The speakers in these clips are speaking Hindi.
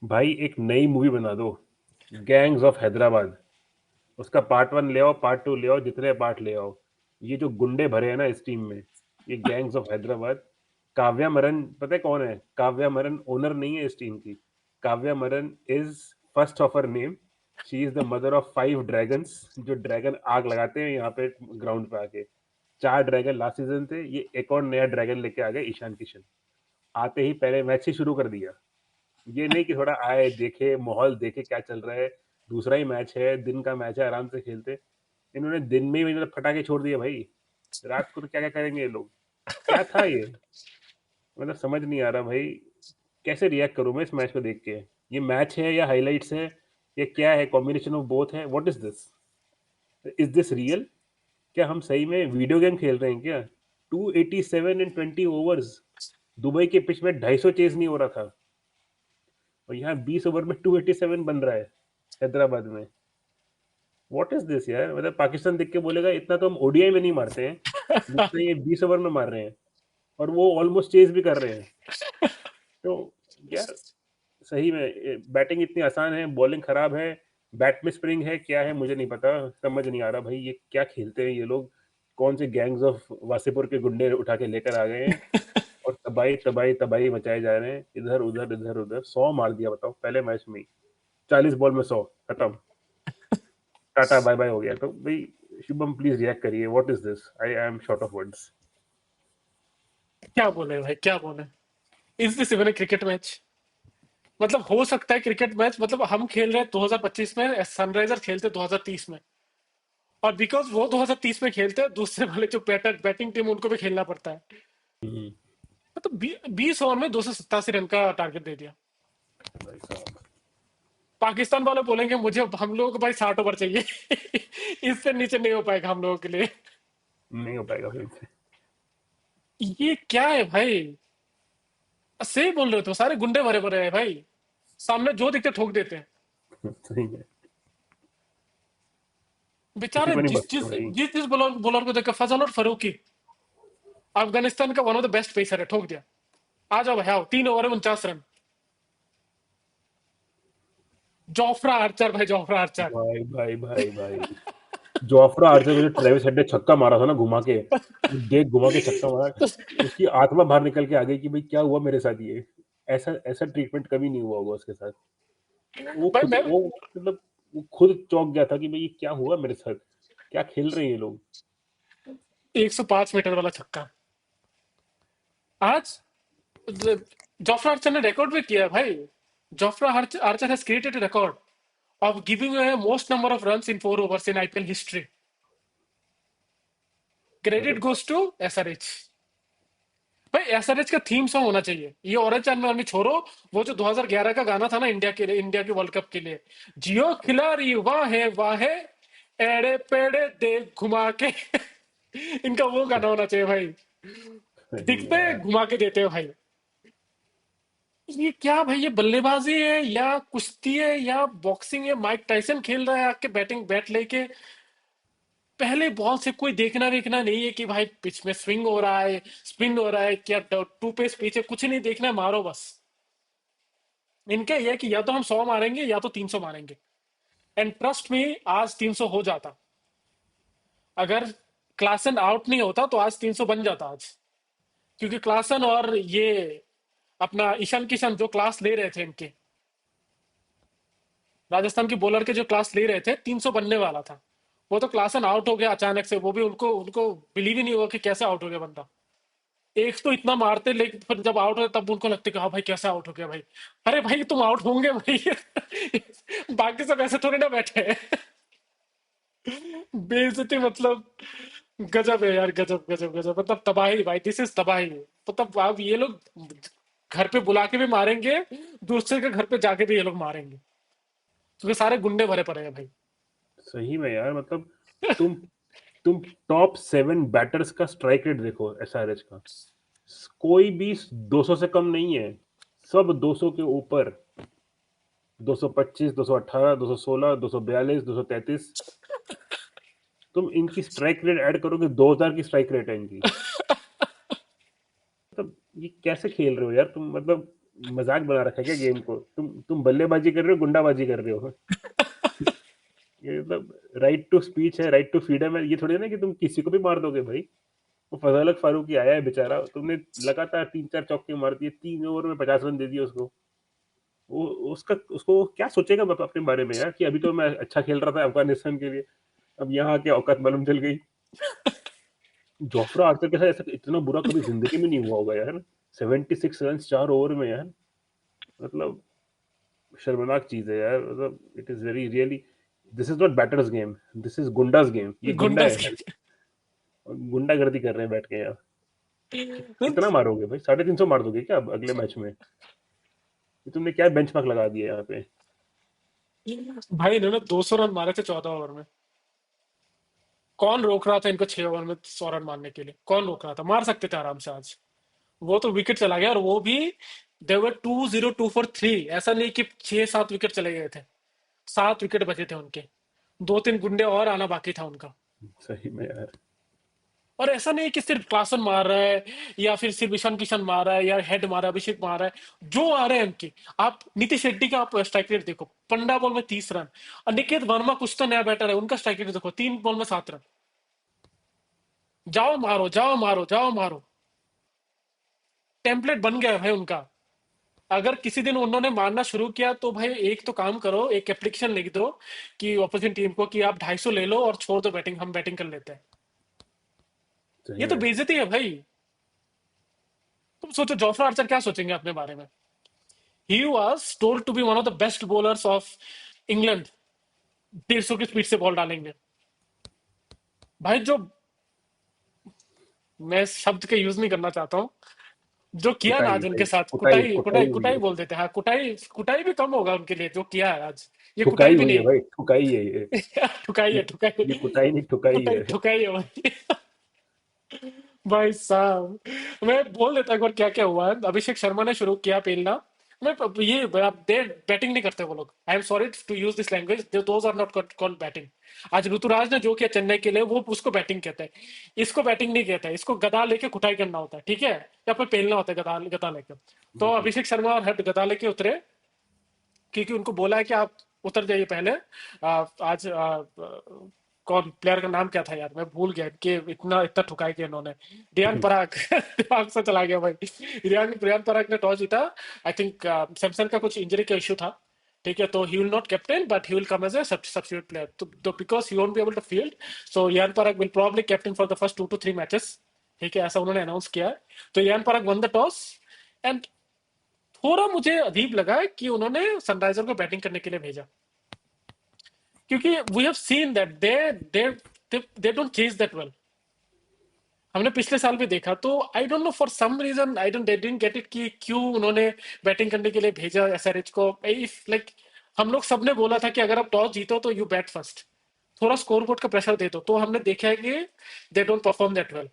भाई एक नई मूवी बना दो, गैंग्स ऑफ हैदराबाद। उसका पार्ट 1 ले आओ, पार्ट 2 ले आओ, जितने पार्ट ले आओ। ये जो गुंडे भरे हैं ना इस टीम में, ये गैंग्स ऑफ हैदराबाद। काव्या मरन पता है कौन है? काव्या मरन ओनर नहीं है इस टीम की। काव्या मरन is first of her name. She is the mother of 5 dragons, जो ड्रैगन आग लगाते हैं यहाँ पे ग्राउंड पे आके। 4 ड्रैगन लास्ट सीजन थे, ये एक और नया ड्रैगन लेके आ गए, ईशान किशन। आते ही पहले मैच ही शुरू कर दिया। ये नहीं कि थोड़ा आए देखे, माहौल देखे क्या चल रहा है। दूसरा ही मैच है, दिन का मैच है, आराम से खेलते। इन्होंने दिन में ही मतलब फटाके छोड़ दिए भाई। रात को तो क्या क्या करेंगे ये लोग? क्या था ये? मतलब समझ नहीं आ रहा भाई। कैसे रिएक्ट करूं मैं इस मैच को देख के? ये मैच है या हाइलाइट्स है? ये क्या है? कॉम्बिनेशन ऑफ बोथ है? What is this? Is this real? क्या हम सही में वीडियो गेम खेल रहे हैं क्या? 287 इन 20 ओवर्स। दुबई के पिच में 250 चेज नहीं हो रहा था, और यहाँ 20 ओवर में 287 बन रहा है हैदराबाद में। व्हाट इज दिस यार? मतलब पाकिस्तान देख के बोलेगा इतना तो हम ओडीआई में नहीं मारते हैं जितना ये 20 ओवर में मार रहे हैं, और वो ऑलमोस्ट चेज भी कर रहे हैं। तो यार सही में बैटिंग इतनी आसान है, बॉलिंग खराब है, बैट में स्प्रिंग है, क्या है मुझे नहीं पता। समझ नहीं आ रहा भाई, ये क्या खेलते हैं ये लोग? कौन से गैंग्स ऑफ वासेपुर के गुंडे उठा के लेकर आ गए हैं, और तबाही तबाही तबाही मचाए जा रहे हैं इधर उधर इधर उधर। 100 मार दिया बताओ पहले मैच में ही। 40 बॉल में 100 खत्म, टाटा बाय बाय हो गया। तो भाई शुभम प्लीज रिएक्ट करिए, what is this? I am short of words. क्या बोले भाई, क्या बोले। Is this even a cricket match? मतलब हो सकता है क्रिकेट मैच, मतलब हम खेल रहे हैं 2025 में, सनराइजर खेलते 2030 में। और बिकॉज वो 2030 में खेलते हैं, दूसरे वाले जो बैटिंग टीम उनको भी खेलना पड़ता है। मतलब 20 ओवर में 287 रन का टारगेट दे दिया। भाई साहब, पाकिस्तान वाले बोलेंगे मुझे, हम लोगों को भाई 60 ओवर चाहिए। इससे नीचे नहीं हो पाएगा हम लोगों के लिए। नहीं हो पाएगा फिर से। ये क्या है भाई? सही बोल रहे हो, तो सारे गुंडे भरे भरे हैं भाई। सामने जो दिखते ठोक देते हैं। सही है। किसी बेचारे को नहीं जिस बख्शते जिस भाई। जिस जिस बॉलर बॉलर को देखा, फजल और फरूकी, अफगानिस्तान का one of the best pacer है, ठोक दिया। आ जाओ भाई, आओ, 3 ओवर में 49 रन। जोफ्रा आर्चर भाई, जोफ्रा आर्चर। भाई भाई भाई भाई, जोफ्रा आर्चर को जो ट्रेविस हेड ने छक्का मारा था ना घुमा के, देख घुमा के छक्का मारा, उसकी आत्मा बाहर निकल के आ गई कि भाई क्या हुआ मेरे साथ ये। ऐसा ऐसा ट्रीटमेंट कभी नहीं हुआ होगा उसके साथ। वो भाई खुद मैं वो मतलब वो खुद चौंक गया था कि भाई ये क्या हुआ मेरे साथ, क्या खेल रहे हैं ये लोग। 105 मीटर वाला छक्का आज। जोफ्रा आर्चर ने रिकॉर्ड भी किया है भाई। Jofra Archer has created a record of giving away most number of runs in 4 overs in IPL history. मतलब Credit goes to SRH। भाई एसआरएच का थीम सॉन्ग होना चाहिए, ये ऑरेंज चांद में आर्मी छोड़ो। वो जो 2011 का गाना था ना इंडिया के लिए, इंडिया के वर्ल्ड कप के लिए, जियो खिलाड़ी वाह है, एड़े पेड़े दे घुमा के। इनका वो गाना होना चाहिए भाई। सही में दिखते यार। घुमा के देते हो भाई। ये क्या भाई, ये बल्लेबाजी है या कुश्ती है या बॉक्सिंग है? माइक टाइसन खेल रहा है आके बैटिंग बैट लेके। पहले बॉल से कोई देखना वेखना नहीं है कि भाई पिच में स्विंग हो रहा है, स्पिन हो रहा है, क्या टू पेस पीछे, कुछ नहीं देखना है, मारो बस। इनका यह है कि या तो हम 100 मारेंगे या तो 300 मारेंगे। एंड ट्रस्ट में आज 300 हो जाता। अगर क्लासन आउट नहीं होता तो आज 300 बन जाता आज। क्योंकि क्लासन और ये अपना ईशान किशन जो क्लास ले रहे थे इनके, राजस्थान की बॉलर के जो क्लास ले रहे थे, 300 बनने वाला था। वो तो क्लासन आउट हो गया अचानक से, वो भी उनको उनको बिलीव ही नहीं हुआ कि कैसे आउट हो गया बंदा। एक तो इतना मारते, लेकिन फिर जब आउट होता तब उनको लगता है कि हाँ भाई कैसे आउट हो गया भाई। अरे भाई तुम आउट होंगे भाई। बाकी सब ऐसे थोड़ी ना बैठे हैं। बेइज्जती मतलब। गजब है यार, गजब गजब गजब, मतलब तबाही भाई, दिस इज तबाही। मतलब अब ये लोग घर पे बुला के भी मारेंगे, दूसरे के घर पे जाके भी ये लोग मारेंगे, क्योंकि सारे गुंडे भरे पड़े हैं भाई। सही में यार मतलब तुम तुम टॉप 7 बैटर्स का स्ट्राइक रेट देखो एसआरएच का। कोई भी 200 से कम नहीं है, सब 200 के ऊपर। 225, 218, 216, 242, 233। तुम इनकी स्ट्राइक रेट ऐड करोगे, 2000 की स्ट्राइक रेट है इनकी। मतलब ये कैसे खेल रहे हो यार तुम? मतलब मजाक बना रखा है क्या गेम को? तुम बल्लेबाजी कर रहे हो, गुंडाबाजी कर रहे हो? ये मतलब राइट टू स्पीच है, राइट टू फ्रीडम है, ये थोड़ी ना कि तुम किसी को भी मार दोगे भाई। वो फजल फारूकी आया है बेचारा, तुमने लगातार 3-4 चौके मार दिए, 3 ओवर में 50 रन दे दिए उसको। वो उसका उसको क्या सोचेगा अपने बारे में यार, कि अभी तो मैं अच्छा खेल रहा था अफगानिस्तान के लिए, अब यहाँ आके औकात मालूम चल गई। जोफ्रा आर्चर के साथ ऐसा इतना बुरा कभी जिंदगी में नहीं हुआ होगा यार। 76 रन 4 ओवर में यार, मतलब शर्मनाक चीज है यार, मतलब it is very really, this is not batters game, this is गुंडाज game, ये गुंडा गुंडा है यार। और गुंडागर्दी कर रहे हैं बैठ के यार। कितना मारोगे भाई, 350 मार दोगे क्या अब अगले मैच में? ये तुमने क्या बेंचमार्क लगा दिया यहाँ पे? भाई इन्होंने 200 रन मारे थे 14 ओवर में। कौन रोक रहा था इनको 6 ओवर में 100 रन मारने के लिए? कौन रोक रहा था? मार सकते थे आराम से आज। वो तो विकेट चला गया, और वो भी देवर 2-0 2 for 3। ऐसा नहीं कि 6-7 विकेट चले गए थे, 7 विकेट बचे थे उनके। 2-3 गुंडे और आना बाकी था उनका। सही में यार। और ऐसा नहीं कि सिर्फ क्लासन मार रहा है, या फिर सिर्फ ईशान किशन मार रहा है, या हेड मार रहा है, अभिषेक मार रहा है, जो आ रहे हैं उनके। आप नीतीश रेड्डी का आप स्ट्राइक रेट देखो, 15 बॉल में 30 रन। और निकेत वर्मा कुछ तो नया बैटर है, उनका स्ट्राइक रेट देखो, 3 बॉल में 7 रन। जाओ मारो, जाओ मारो, जाओ मारो। टेम्पलेट बन गया है भाई उनका। अगर किसी दिन उन्होंने मारना शुरू किया तो भाई एक तो काम करो, एक एप्लीकेशन लिख दो कि ऑपोजिट टीम को कि आप 250 ले लो और छोड़ दो बैटिंग, हम बैटिंग कर लेते हैं। सही ये तो में। बेइज्जती है भाई। तुम सोचो जोफ्रा आर्चर क्या सोचेंगे अपने बारे में। He was told to be one of the best bowlers of England. 150 की स्पीड से बॉल डालेंगे भाई। जो मैं शब्द का यूज नहीं करना चाहता हूँ, जो किया ना कुटाई आज भाई, उनके साथ, कुटाई कुटाई कुटाई कुटाई हुई कुटाई है। बोल देते हैं, हाँ कुटाई। कुटाई भी कम होगा उनके लिए, जो किया है आज। ये कुटाई ठुकाई भी हुई है नहीं। भाई, ठुकाई है ये। ठुकाई ये है, ठुकाई। ये कुटाई नहीं, ठुकाई ठुकाई है। ठुकाई है भाई। भाई साहब, मैं बोल देता एक बार क्या क्या हुआ है। अभिषेक शर्मा ने शुरू किया पेलना। मैं ये दे बैटिंग नहीं करते वो लोग। I am sorry to use this language, those are not called batting. आज ऋतुराज ने जो किया चेन्नई के लिए, वो उसको बैटिंग कहते हैं। इसको बैटिंग नहीं कहते हैं, इसको गदा लेके कुटाई करना होता है, ठीक है, या फिर पेलना होता है गदा गदा लेके। तो अभिषेक शर्मा और हेड गदा लेके उतरे, क्योंकि उनको बोला है कि आप उतर जाइए पहले। आज कौन प्लेयर का नाम क्या था यार, मैं भूल गया कि इतना इतना ठुकाई किया इन्होंने। रियान पराग। दिमाग से चला गया भाई। रियान रियान पराग ने टॉस जीता। आई थिंक सैमसन का कुछ इंजरी का इशू था, ठीक है, तो he will not captain but he will come as a substitute player, तो because he won't be able to field. So Riyan Parag will probably captain for the first 2 to 3 matches, ठीक है, ऐसा उन्होंने अनाउंस किया है। तो Riyan Parag won the toss. And थोड़ा मुझे अजीब लगा कि उन्होंने सनराइजर को बैटिंग करने के लिए भेजा, क्योंकि we have seen that they they don't chase that well. हमने पिछले साल भी देखा, तो I don't know for some reason, I don't didn't get it कि क्यों उन्होंने बैटिंग करने के लिए भेजा एसआरएच को। इफ लाइक हम लोग सबने बोला था कि अगर आप टॉस जीतो तो यू बैट फर्स्ट, थोड़ा स्कोरबोर्ड का प्रेशर दे दो, तो हमने देखा है कि they don't perform that well,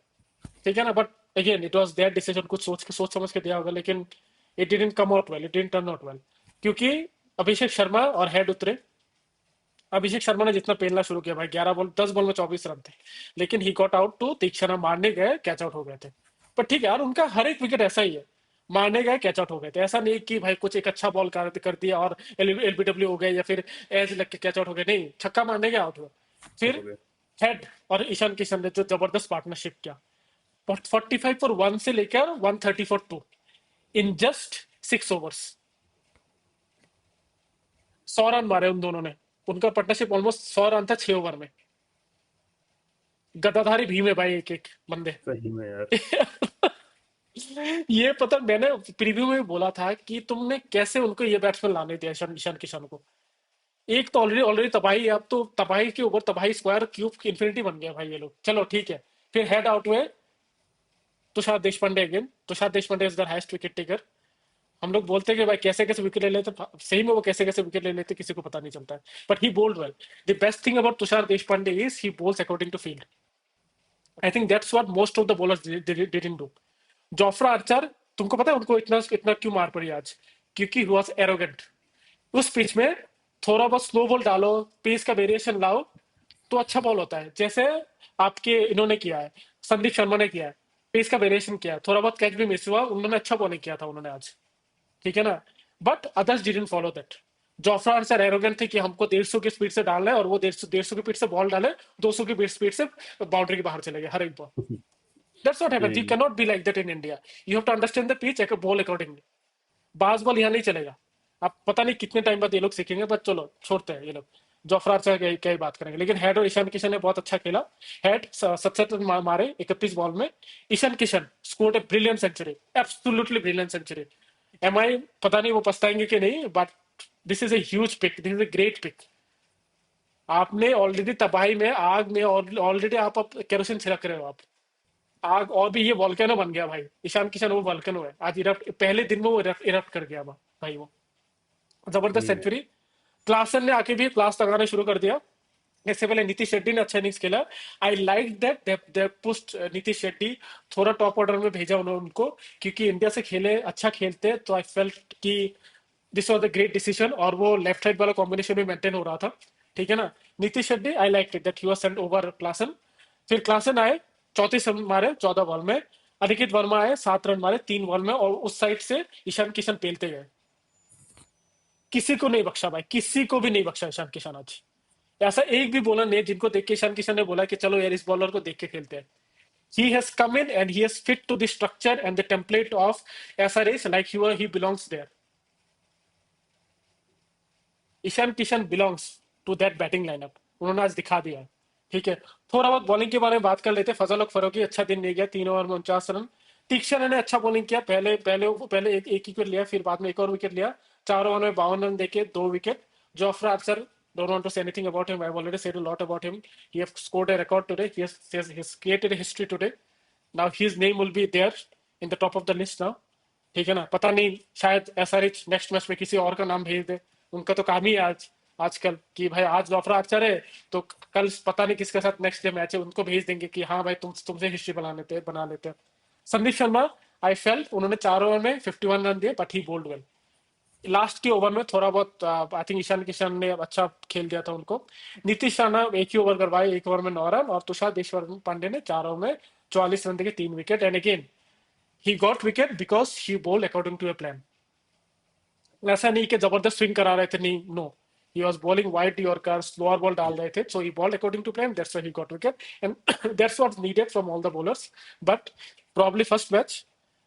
ठीक है ना। But again it was there decision, कुछ सोच समझ के दिया होगा, लेकिन it didn't come out well, it didn't turn out well. क्योंकि अभिषेक शर्मा और हेड उतरे। अभिषेक शर्मा ने जितना पेलना शुरू किया भाई, 10 बॉल में 24 रन थे, लेकिन he got out to Theekshana, मारने गए कैच आउट हो गए थे। पर ठीक है यार, उनका हर एक विकेट ऐसा ही है, मारने गए कैच आउट हो गए थे। ऐसा नहीं कि भाई कुछ एक अच्छा बॉल कर दिया और एलबीडब्ल्यू हो गए, या फिर एज लग के कैच आउट हो गए, नहीं, छक्का मारने के आउट हुए। फिर हो गया। हेड और ईशान किशन ने जो जबरदस्त पार्टनरशिप किया, 45 for 1 से लेकर 130 for 2 in just 6 overs. 100 run मारे उन दोनों ने। उनका पार्टनरशिप ऑलमोस्ट 100 रन था 6 ओवर में। गदाधारी भीम है भाई, एक एक बंदे। सही में यार। ये पता, मैंने प्रीव्यू में भी बोला था कि तुमने कैसे उनको ये बैट्समैन लाने दिया, ईशान ईशान किशन को। एक तो ऑलरेडी ऑलरेडी तबाही है, अब तो तबाही के ऊपर तबाही, स्क्वायर क्यूब की इन्फिनिटी बन गया भाई ये लोग। चलो ठीक है, फिर हेड आउट हुए Tushar Deshpande again. Tushar Deshpande is the highest wicket taker. हम लोग बोलते हैं कि भाई कैसे कैसे विकेट ले लेते, सही में वो कैसे कैसे विकेट ले लेते किसी को पता नहीं चलता है। But he bowled well. The best thing about Tushar Deshpande is he bowls according to field. I think that's what most of the bowlers didn't do. Jofra Archer, तुमको पता है उनको इतना इतना क्यों मार पड़ी आज? क्योंकि ही वाज एरोगेंट। उस पिच में थोड़ा बहुत स्लो बॉल डालो, पेस का वेरिएशन लाओ, तो अच्छा बॉल होता है। जैसे आपके इन्होंने किया है, संदीप शर्मा ने किया है, पेस का वेरिएशन किया है, थोड़ा बहुत कैच भी मिस हुआ, उन्होंने अच्छा बॉलिंग किया था उन्होंने आज। ठीक है ना, but others didn't follow that. Jofra Archer arrogant थे कि हमको 150 की स्पीड से डालना है, और वो 150 की स्पीड से बॉल डाले, 200 की स्पीड से बाउंड्री के बाहर चले गए हर एक ball. That's what happens, you यही। Can not be like that in India. You have to understand the pitch, एक बॉल अकॉर्डिंगली। बास बॉल यहाँ नहीं चलेगा। आप पता नहीं कितने टाइम बाद ये लोग सीखेंगे, बट चलो छोड़ते हैं ये लोग। जोफ्रा आर्चर क्या ही बात करेंगे, लेकिन हेड और ईशान किशन ने बहुत अच्छा खेला। हेड 67 रन मारे 31 बॉल में। Ishan Kishan scored a brilliant century, absolutely brilliant century. M I पता नहीं वो पछताएंगे कि नहीं, but this is a huge pick, this is a great pick. आपने ऑलरेडी तबाही में, आग में ऑलरेडी आप केरोसिन छिड़क रहे हो आप। आग, और भी ये वॉल्केनो बन गया भाई। ईशान किशन वो वॉल्केनो है आज, इरप्ट पहले दिन में वो इरप्ट कर गया भाई वो। जबरदस्त यही है। सेंचुरी। क्लासन ने आके भी क्लास लगाना शुरू कर दिया। इससे पहले नीतीश शेट्टी ने अच्छा इनिंग्स खेला। I like that they पुस्ट Nitish Shetty, थोड़ा टॉप ऑर्डर में भेजा उन्होंने उनको, क्योंकि इंडिया से खेले, अच्छा खेलते, तो आई फेल्ट कि this was the great decision, और वो लेफ्ट साइड वाला कॉम्बिनेशन भी मेंटेन हो रहा था। ठीक है ना। Nitish Shetty, I like it that he was sent over Klaasen. फिर क्लासन आए, 34 रन मारे 14 बॉल में। अनिकेत वर्मा आए, 7 रन मारे 3 बॉल में, और उस साइड से ईशान किशन पेलते गए। किसी को नहीं बख्शा भाई, किसी को भी नहीं बख्शा ईशान किशन आज। ऐसा एक भी बॉलर नहीं जिनको देख के ईशान किशन ने बोला कि चलो यार इस बॉलर को देख के खेलते हैं। He has come in and he has fit to the structure and the template of SRH like he belongs there. Ishan Kishan belongs to that batting lineup, उन्होंने आज दिखा दिया है। ठीक है। थोड़ा बहुत बॉलिंग के बारे में बात कर लेते हैं। फजल फरूकी अच्छा दिन नहीं गया, 3 ओवर में 49 रन। तीक्षण ने अच्छा बॉलिंग किया, पहले पहले पहले एक विकेट लिया, फिर बाद में एक और विकेट लिया। 4 ओवर में 52 रन देके 2 wicket. Jofra Archer, don't want to say anything about him. I've already said a lot about him. He has scored a record today. He has created a history today. Now his name will be there in the top of the list now. ठीक है ना। पता नहीं, शायद एसआरएच नेक्स्ट मैच में किसी और का नाम भेज दे। उनका तो काम ही है आज, आजकल कि भाई आज जोफ्रा आर्चर है, तो कल पता नहीं किसके साथ नेक्स्ट डे मैच है, उनको भेज देंगे कि हाँ भाई तुमसे हिस्ट्री बना लेते हैं। संदीप शर्मा, आई फेल्ट उन्होंने 4 ओवर में 51 रन दिए, but he bowled well. Last के ओवर में थोड़ा बहुत आई थिंक ईशान किशन ने अच्छा खेल दिया था उनको। नीतीश राणा एक ही ओवर करवाए, 1 ओवर में 9 रन, और तुषार देशवर पांडे ने 4 ओवर में 44 रन देके 3 wicket. And again he got wicket because he bowled according to a plan. ऐसा नहीं कि जबरदस्त स्विंग करा रहे थे, नहीं, no. he was bowling wide yorker, slower ball डाल रहे थे, so he bowled according to plan, that's why he got wicket, and that's what's needed from all the bowlers. But probably first match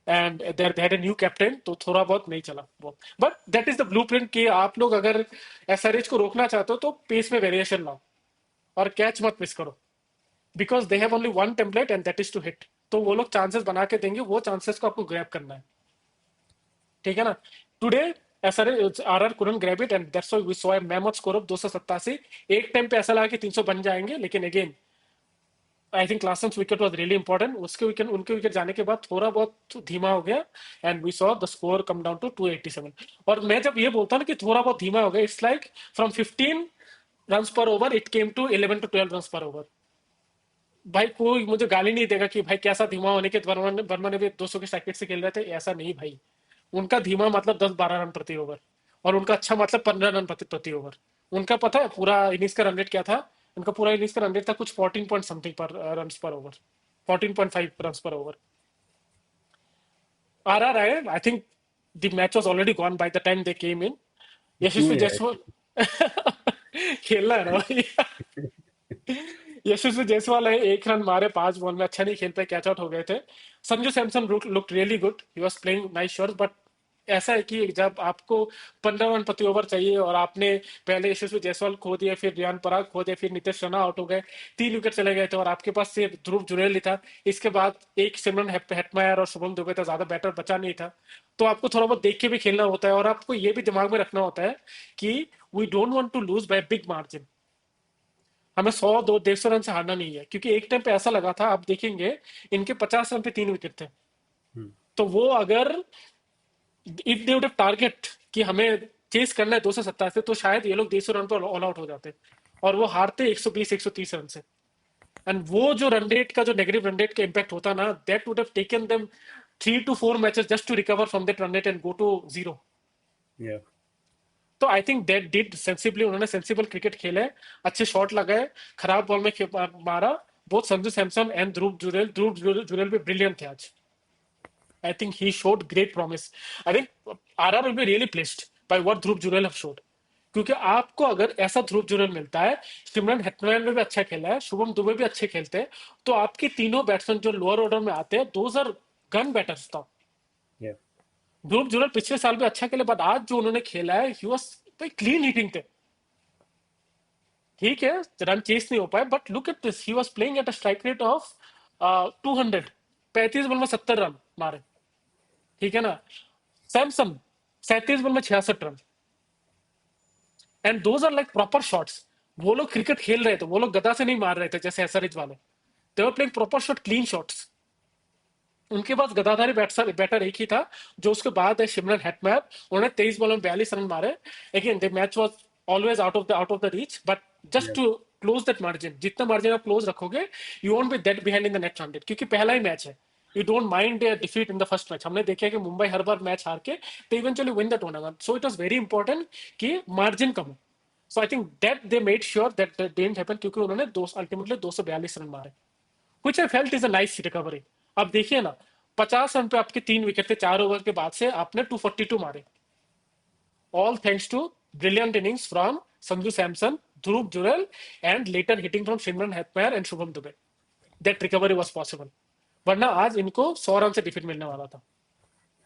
and they had a new captain, तो थोड़ा बहुत नहीं चला वो। but that is the blueprint कि आप लोग अगर एसआरएच को रोकना चाहते हो तो पेस में वेरिएशन लाओ और कैच मत मिस करो, because they have only one template and that is to hit. तो वो लोग चांसेस बना के देंगे, वो चांसेस को आपको ग्रैब करना है। ठीक है ना। Today SRH RR couldn't grab it, and that's why we saw a mammoth score of 287। एक टाइम पे ऐसा लगा कि 300 बन जाएंगे, लेकिन again I think Klaasen's wicket was really important. उनके विकेट जाने के बाद थोड़ा बहुत धीमा हो गया, and we saw the score come down to 287। और मैं जब ये बोलता हूँ ना कि थोड़ा बहुत धीमा हो गया, इट्स लाइक फ्रॉम 15 रन पर over it came to 11 to 12 run पर ओवर। भाई कोई मुझे गाली नहीं देगा कि भाई कैसा धीमा होने के वर्मा ने भी 200 के स्ट्राइक रेट से खेल रहे थे, ऐसा नहीं भाई। उनका धीमा मतलब 10-12 रन प्रति ओवर, और उनका अच्छा मतलब 15 रन प्रति ओवर। उनका पता है पूरा इनिंग्स का रन रेट क्या था? उनका पूरा इनिंग्स का रन रेट था कुछ 14 पॉइंट समथिंग पर रन पर ओवर, 14.5 रन पर ओवर। आर आए, I think the match was already gone by the time they came in. क्यों यशस्वी यार? जायसवाल खेलना है ना भाई। यशस्वी जायसवाल है, 1 रन मारे 5 बॉल में, अच्छा नहीं खेल पाए, कैच आउट हो गए थे। Sanju Samson look really good, he was playing nice shots, but ऐसा है कि जब आपको 15 रन प्रति ओवर चाहिए और आपने पहले यशस्वी जायसवाल खो दिए, फिर रियान पराग खो दिए, फिर नितेश राणा आउट हो गए, 3 विकेट चले गए थे, और आपके पास सिर्फ ध्रुव जुरैल ही था। इसके बाद एक सिमरन हेटमायर और शुभम दुबे था, ज्यादा बैटर बचा नहीं था। तो आपको थोड़ा बहुत देख के भी खेलना होता है, और आपको ये भी दिमाग में रखना होता है कि we don't want to lose by big margin. हमें 100-150 रन से हारना नहीं है, क्योंकि एक टाइम पे ऐसा लगा था, आप देखेंगे इनके 50 रन पे 3 विकेट थे। हम्म। तो वो अगर इफ दे वुड टारगेट कि हमें चेस करना है 287, तो शायद ये लोग 150 रन पर ऑल आउट हो जाते, और वो हारते 120-130 रन से। एंड वो जो रन रेट का, जो नेगेटिव रन रेट का इम्पैक्ट होता ना, that would have taken them 3 to 4 matches just to recover from that run rate and go to zero. Yeah. तो I think that did sensibly, उन्होंने सेंसिबल क्रिकेट खेले, अच्छे शॉट लगाए, खराब बॉल में मारा। बोथ संजू सैमसन एंड ध्रुव जुरेल भी ब्रिलियंट थे आज। I think he showed great promise. I think RR will be really pleased by what Dhruv Jurel have showed. क्योंकि आपको अगर ऐसा ध्रुव जुरल मिलता है, सिमरन हेटमैन में भी अच्छा खेला है, शुभम दुबे भी अच्छे खेलते हैं, तो आपके तीनों बैट्समैन जो लोअर ऑर्डर में आते हैं, दोज आर गन बैटर्स था। Yeah. ध्रुव जुरल पिछले साल भी अच्छा खेले, बट आज जो उन्होंने खेला है, ही वाज क्लीन हिटिंग थे। ठीक है, रन चेस नहीं हो पाए, but look at this, he was playing at a strike rate of 200, 35 ball में 70 रन मारे। ठीक है ना। सैमसन 37 बॉल में 66 run, and those are like proper shots. वो लोग क्रिकेट खेल रहे थे, वो लोग गदा से नहीं मार रहे थे जैसे एसआरएच वाले। They were playing proper shot, clean shots. उनके पास गदाधारी बैटर एक ही था, जो उसके बाद है सिमरन हेटमैर। उन्होंने 23 बॉल में 42 रन मारे। Again the match was always out of the reach, but just Yeah. To close that margin, जितना मार्जिन आप क्लोज रखोगे, you won't be that behind in the next 100, क्योंकि पहला ही मैच है। You don't mind defeat in the first match. हमने देखा है कि मुंबई हर बार मैच हार के they eventually win the tournament, so it was very important कि मार्जिन कम हो। So I think that they made sure that didn't happen, क्योंकि उन्होंने अल्टीमेटली 242 रन मारे, which I felt is a nice recovery। अब देखिए ना, 50 रन पे आपके 3 विकेट थे 4 ओवर के बाद से, आपने 242 मारे, all thanks to brilliant innings from Sanju Samson, Dhruv Jurel, and later hitting from Shimran Hetmyer and Shubham Dubey. That recovery was possible, वरना आज इनको 100 रन से डिफीट मिलने वाला था,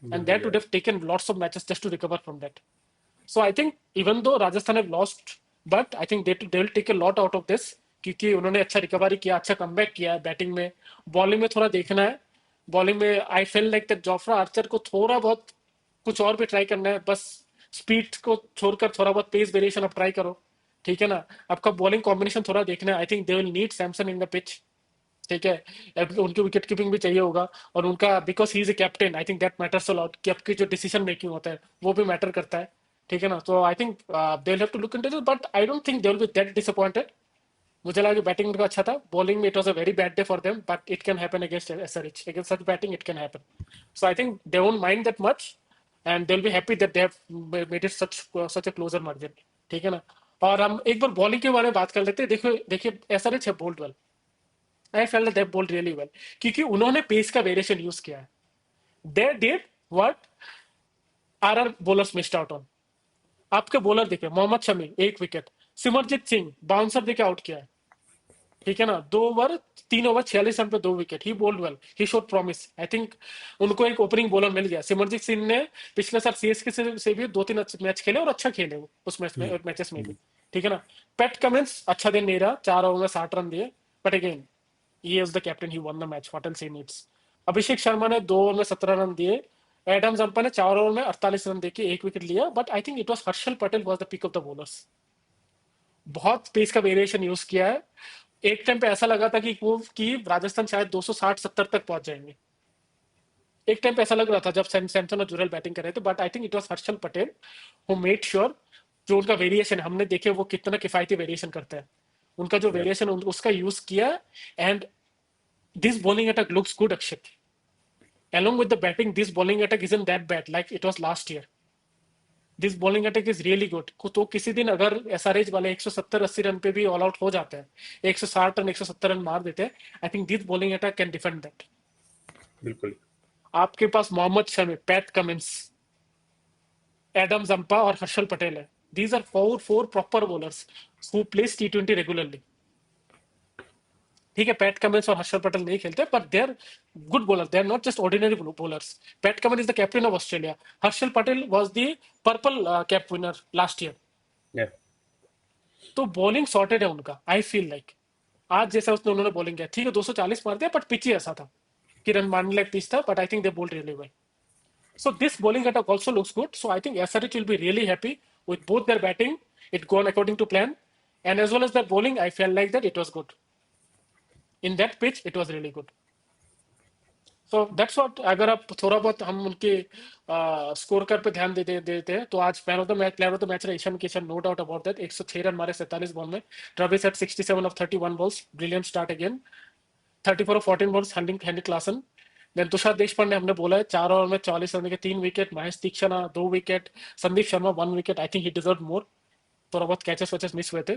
and बिल्कुल that would यार। have taken lots of matches just to recover from that। So I think even though Rajasthan have lost, but I think they will take a lot out of this, क्योंकि उन्होंने अच्छा रिकवरी किया, अच्छा कमबैक किया है। बैटिंग में, बॉलिंग में थोड़ा देखना है। बॉलिंग में आई feel like that Jofra Archer को थोड़ा बहुत कुछ और भी ट्राई करना है, बस स्पीड को छोड़कर थोड़ा बहुत पेस वेरिएशन आप ट्राई करो। ठीक है ना। आपका बॉलिंग कॉम्बिनेशन थोड़ा देखना है। I think they will need Samson in the pitch. ठीक है, उनकी विकेट कीपिंग भी चाहिए होगा, और उनका because he is a captain, I think that matters a lot, कि आपकी जो डिसीजन मेकिंग होता है वो भी मैटर करता है। ठीक है ना। तो I think they will have to look into this, but I don't think they will be that disappointed. मुझे लगा कि बैटिंग उनका अच्छा था, बॉलिंग में it was a very bad day for them, but it can happen against SRH, against such batting it can happen. So I think they won't mind that much, and they will be happy that they have made it such a closure margin. ठीक है ना। और हम एक बार बॉलिंग के बारे में बात कर लेते हैं। देखो देखिए, एसआरएच है bowled well, I felt they bowled really well, क्योंकि उन्होंने पेस का वेरिएशन यूज किया है। They did what RR bowlers missed out on. आपके बॉलर देखे, मोहम्मद शमी 1 विकेट, सिमरजीत सिंह बाउंसर देके आउट किया है। ठीक है ना। 2 ओवर 3 ओवर 46 रन पे 2 wicket, he bowled well, he showed promise. I think उनको एक ओपनिंग बॉलर मिल गया। सिमरजीत सिंह ने पिछले साल सीएसके से भी 2-3 मैच खेले, और अच्छा खेले वो उस मैचेस में भी। ठीक है ना। पैट कमिंस अच्छा दिन नहीं रहा, 4 ओवर में 60 रन दिए, but again he is the captain, he won the match, what else he needs। Abhishek Sharma ने 2 ओवर में 17 रन दिए। एडम जंपा ने 4 ओवर में 48 रन देके 1 विकेट लिया, but I think it was Harshal Patel was the pick of the bowlers. बहुत पेस का वेरिएशन यूज किया है। एक टाइम पे ऐसा लगा था कि राजस्थान शायद 260-70 तक पहुंच जाएंगे। एक टाइम पे ऐसा लग रहा था जब सैमसन और जुरल बैटिंग कर रहे थे, but I think it was Harshal Patel who made sure, जो उनका वेरिएशन हमने देखे वो कितना किफायती वेरिएशन करता है, उनका जो Yeah. वेरिएशन उसका यूज किया। And this bowling attack looks good, Akshat। Along with the batting, this bowling attack isn't that bad like it was last year। This bowling attack is really good। तो किसी दिन अगर एसआरएच वाले 170-80 रन पे भी ऑल आउट हो जाते हैं, 160 रन 170 रन मार देते हैं, I think this bowling attack can defend that. बिल्कुल। आपके पास Mohammed Shami, Pat Cummins, Adam Zampa और हर्षल पटेल है। These are four proper bowlers who plays टी20 रेगुलरली। ठीक है, पैट कमिंस और हर्षल पटेल नहीं खेलते, पर they are good bowler, they are not just ordinary bowlers. Pat Cummins is the captain of Australia, Harshal Patel was the purple cap winner last year. Yeah. तो बॉलिंग सॉर्टेड है उनका, आई फील लाइक। आज जैसा उसने उन्होंने बॉलिंग किया, ठीक है 240 मार दिया, बट पिच ही ऐसा था कि रन मारने लायक पिच था, but I think they bowled really well. So this bowling attack also looks good. So I think SRH will be really happy with both their batting. It gone according to plan, and as well as their bowling, I felt like that it was good. In that pitch, it was really good. So that's what, अगर आप थोड़ा बहुत हम उनके स्कोर कार्ड पे ध्यान देते हैं, तो आज man of the match, player of the match रहा Ishan Kishan, no doubt about that. 106 run मारे 47 बॉल में। Travis at 67 off 31 balls, brilliant start again. 34 off 14 balls, Heini Klaasen. Then Tushar Deshpande हमने बोला है 4 ओवर में 44 रन के 3 wicket. Mahesh Theekshana 2 wicket, Sandeep Sharma 1 wicket. I think he deserve more, थोड़ा बहुत कैचेस वैचेस मिस हुए थे।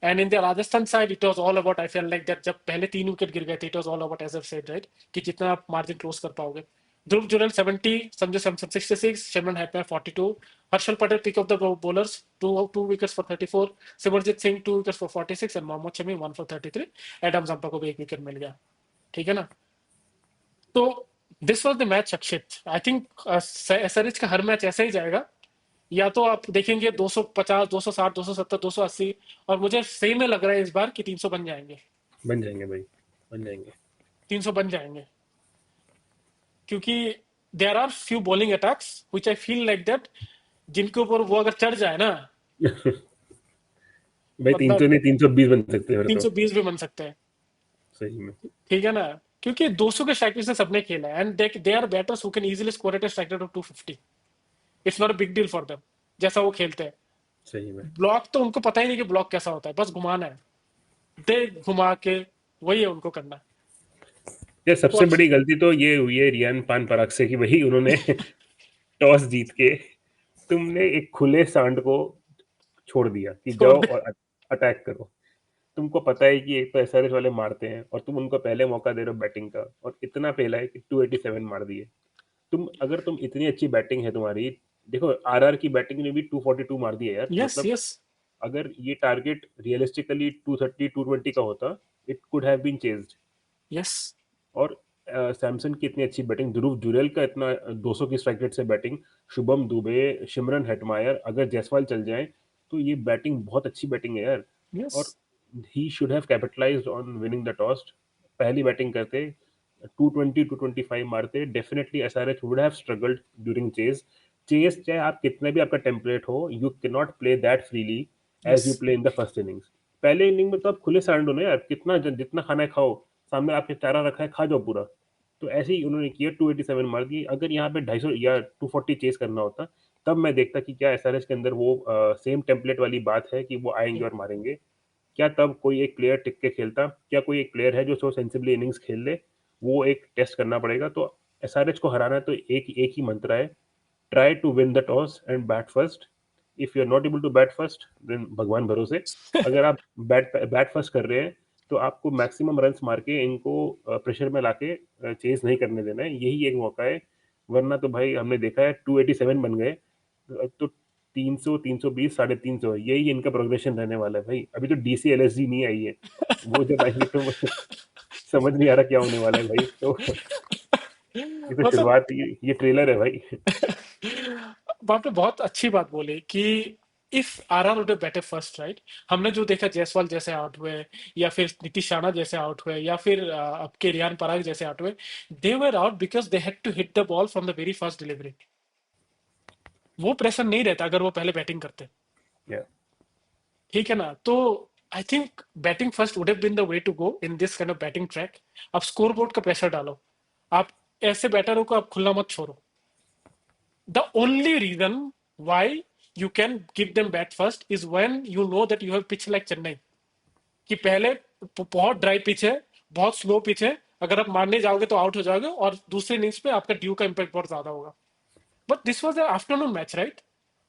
And in the Rajasthan side it was all about, I feel like that जब पहले 3 विकेट गिर गए थे, it was all about as I said right, कि जितना आप मार्जिन क्लोज कर पाओगे। Dhruv Jurel 70, Sanju Samson 66, Shimron Hetmyer 42, Harshal Patel pick of the bowlers, two wickets for 34, Simarjeet Singh 2 wickets for 46 and Mohammed Shami 1 for 33। Adam Zampa को भी एक विकेट मिल गया। ठीक है ना? तो this was the match Akshit. I think SRH का हर मैच ऐसा ही जाएगा। या तो आप देखेंगे 250, 260, 270, 280, और मुझे सही में लग रहा है इस बार कि 300 बन जाएंगे। बन जाएंगे भाई, बन जाएंगे। 300 बन जाएंगे, क्योंकि there are few bowling attacks which I feel like that, जिनके ऊपर वो अगर चढ़ जाए ना, भाई मतलब 300 नहीं 320 बन सकते हैं फिर तो। 320 भी बन सकते हैं। सही में। ठीक है ना? क्योंकि 200 के स्ट्राइक रेट से सबने खेला है, and they are batters who can easily score at a strike rate of 250। It's not a big deal for them, जैसा वो खेलते हैं। सही में। ब्लॉक तो उनको पता ही नहीं कि ब्लॉक कैसा होता है, बस घुमाना है, दे घुमा के, वही है उनको करना। ये तो सबसे बड़ी गलती तो ये हुई है रियान पान पराग से कि वही उन्होंने टॉस जीत के तुमने एक खुले सांड को छोड़ दिया कि छोड़ जाओ दे। और अटैक करो। तुमको पता है कि एक तो एसआरएच वाले मारते हैं और तुम उनको पहले मौका दे रहे हो बैटिंग का, और इतना पहला है कि 287 मार दिए। तुम इतनी अच्छी बैटिंग है तुम्हारी। देखो आरआर की बैटिंग ने भी 242 मार दिया यार, यस मतलब यस अगर ये टारगेट रियलिस्टिकली 230 220 का होता, it could have been chased. Yes और सैमसन की इतनी अच्छी बैटिंग, ध्रुव जुरैल का इतना 200 की स्ट्राइक रेट से बैटिंग, शुभम दुबे, सिमरन हेटमायर, अगर जायसवाल चल जाए तो ये बैटिंग बहुत अच्छी बैटिंग है यार। यस और he should have capitalised on winning the toss. पहली बैटिंग करते 220 225 मारते, definitely SRH would have struggled during chase. Chase चाहे आप कितने भी आपका टेम्पलेट हो, you can not play that freely yes as you play in the first innings. पहले इनिंग में तो आप खुले सांड हो ना यार, कितना जितना खाना है खाओ, सामने आपके चारा रखा है, खा जाओ पूरा। तो ऐसे ही उन्होंने किया, 287 मार दिए। अगर यहाँ पे 250 या 240 चेस करना होता, तब मैं देखता कि क्या एसआरएच के अंदर वो सेम टेम्पलेट वाली बात है कि वो आएंगे और मारेंगे। क्या तब कोई एक प्लेयर टिक के खेलता? क्या कोई एक प्लेयर है जो सो सेंसिबली इनिंग्स खेल ले? वो एक टेस्ट करना पड़ेगा। तो एसआरएच को हराना तो एक एक ही मंत्र है, try to win the toss and bat first. If you are not able to bat first, then भगवान भरोसे। अगर आप बैट बैट फर्स्ट कर रहे हैं, तो आपको मैक्सिमम रन्स मार के इनको प्रेशर में लाके चेस नहीं करने देना है, यही एक मौका है। वरना तो भाई हमने देखा है 287 बन गए, तो 300 320 350 यही इनका प्रोग्रेशन रहने वाला है भाई। अभी तो डीसीएलएसजी नहीं आई है, वो जब आएंगे तो समझ नहीं आ रहा क्या होने वाला है भाई। तो ये तो मतलब शुरुआत, ये ट्रेलर है भाई। आपने बहुत अच्छी बात बोली कि if RR would batter first, right? हमने जो देखा, जायसवाल जैसे आउट हुए, या फिर नीतीश राणा जैसे आउट हुए, या फिर आपके रियान पराग जैसे आउट हुए, they were out because they had to hit the ball from the very first delivery. वो प्रेशर नहीं रहता अगर वो पहले बैटिंग करते। या ठीक है ना? तो I think batting first would have been the way to go in this kind of batting track. आप स्कोर बोर्ड का प्रेशर डालो, आप ऐसे बैटरों को आप खुला मत छोड़ो। The only reason why you can give them bat first is when you know that you have pitch like Chennai, कि पहले बहुत ड्राई पिच है, बहुत स्लो पिच है, अगर आप मारने जाओगे तो आउट हो जाओगे, और दूसरे इनिंग्स पे आपका ड्यू का इम्पैक्ट बहुत ज्यादा होगा। But this was afternoon match, right?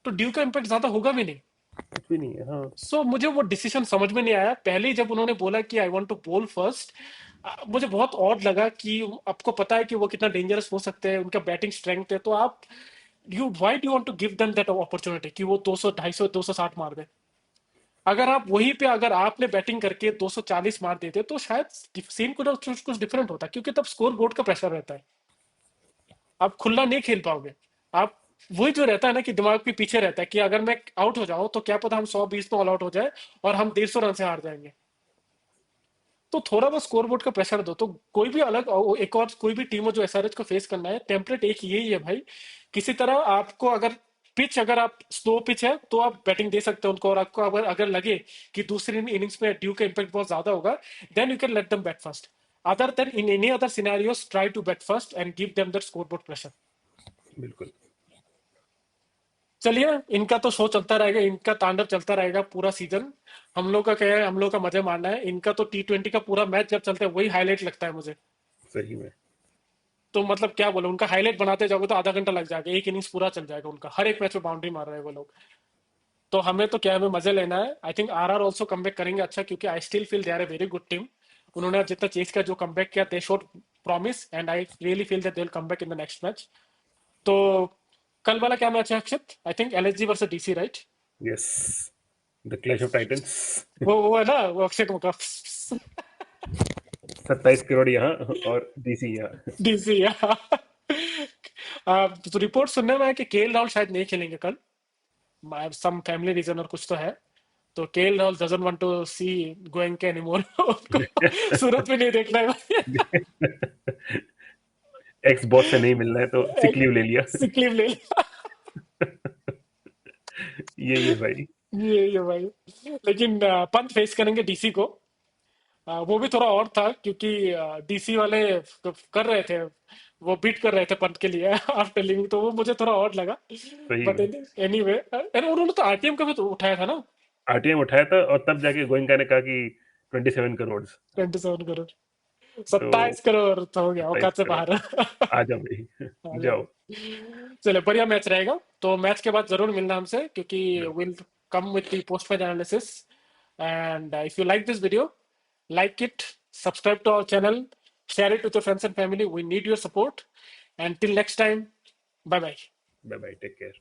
तो ड्यू का इम्पैक्ट ज्यादा होगा भी नहीं। कुछ भी नहीं है, हाँ। सो मुझे वो डिसीजन समझ में नहीं आया। पहले ही जब उन्होंने बोला कि आई वांट टू बोल फर्स्ट, मुझे बहुत ऑड लगा कि आपको पता है कि वो कितना डेंजरस हो सकते हैं, उनका बैटिंग स्ट्रेंथ है, तो आप you why do want to give them that opportunity कि वो 200 250 260 मार दे। अगर आप वहीं पे, अगर आपने बैटिंग करके 240 मार देते तो शायद सीन कुछ डिफरेंट होता, क्योंकि तब स्कोर बोर्ड का प्रेशर रहता है, आप खुला नहीं खेल पाओगे। आप वही जो रहता है ना कि दिमाग के पीछे रहता है कि अगर मैं आउट हो जाऊं तो क्या पता हम 120 में ऑल आउट हो जाए और हम 150 रन से हार जाएंगे। तो थोड़ा बहुत स्कोर बोर्ड का प्रेशर दो, तो कोई भी अलग एक और कोई भी टीम हो जो एसआरएच को फेस करना है, टेम्पलेट एक यही है भाई। किसी तरह आपको अगर पिच, अगर आप स्लो पिच है तो आप बैटिंग दे सकते हो उनको, और आपको अगर अगर लगे कि दूसरी इनिंग्स में ड्यू का इम्पैक्ट बहुत ज्यादा होगा, then you can let them bat first. Other than in any other scenarios, try to bat first and give them that scoreboard pressure. बिल्कुल। चलिए, इनका तो शो चलता रहेगा, इनका तांडव चलता रहेगा पूरा सीजन। हम लोग का क्या है, हम लोग का मजे मारना है। इनका तो T20 का पूरा मैच जब चलता है वही हाईलाइट लगता है मुझे। सही में। तो मतलब क्या बोले, उनका हाईलाइट बनाते जाओगे तो आधा घंटा लग जाएगा, एक इनिंग्स पूरा चल जाएगा उनका, हर एक मैच में बाउंड्री मार रहे हैं वो लोग। तो हमें तो क्या है, हमें मजे लेना है। I think RR also comeback करेंगे अच्छा, क्योंकि I still feel they are a very good team. उन्होंने जितना चेज का जो कमबैक किया, they showed promise, and I really feel that they'll come back in the next match. तो कल वाला क्या मैच है अक्षित? I think LSG versus DC, right? Yes, the Clash of Titans. वो है ना, वो अक्षय कुमार का 27 करोड़ यहाँ और DC यहाँ. DC या तो रिपोर्ट सुनने में है कि केएल राहुल शायद नहीं खेलेंगे कल, सम फैमिली रीजन और कुछ तो है, तो KL Rahul doesn't want to see Goenka anymore उसको सूरत में नहीं देखना है एक्स बॉस से नहीं मिलना है तो सिक लीव ले लिया. सिक लीव ले लिया यही है भाई. ये भाई, लेकिन पंत फेस करेंगे डीसी को, वो भी थोड़ा और था क्योंकि डीसी वाले कर रहे थे, वो बीट कर रहे थे पंत के लिए आफ्टर लिविंग, तो वो मुझे थोड़ा और लगा. सही बट में एनीवे, उन्होंने तो आरटीएम का भी तो उठाया था ना, आरटीएम उठाया था और तब जाके गोयनका ने कहा कि 27 करोड़. 27 करोड़, तो 27 करोड़ तो हो गया, 27 औकात से करोड़ बाहर आ जाओ भाई. आ जाओ. जाओ. चलो बढ़िया मैच रहेगा, तो मैच के बाद जरूर मिलना हमसे, क्योंकि बिल्कुल. Will come with the post match analysis. And if you like this video, like it, subscribe to our channel, share it with your friends and family. We need your support. Until next time, bye bye. Bye bye. Take care.